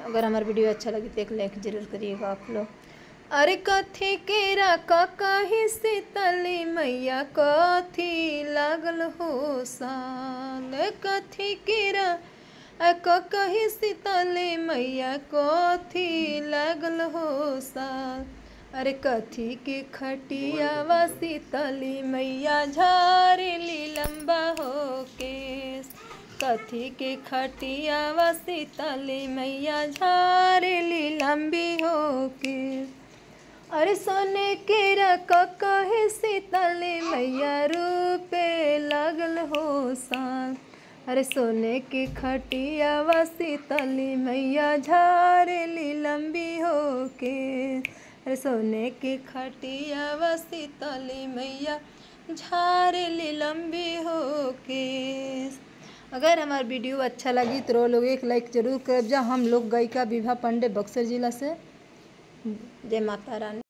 अगर हमारा वीडियो अच्छा लगे तो एक लाइक जरूर करिएगा आप लोग। अरे कथी केरा कही शीतली मैया कथी लागल हो साल, कथी केरा कही शीतली मैया कथी लागल हो साल। अरे कथी के खटियावा शीतली मैया झारेली लंबा हो केस, कथी के खटियावा शीतली मैया झारेली लंबी हो केस। अरे सोने केरा कहे शीतली मैया रूपे लागल हो साल। अरे सोने की खटियावा शीतली मैया झारेली लंबी हो के, अरे सोने की खटियावा शीतली मैया झारेली लंबी हो के। अगर हमारा वीडियो अच्छा लगी तो लोग एक लाइक जरूर कर जा। हम लोग गायिका विभा पांडे बक्सर जिला से। जय माता रानी।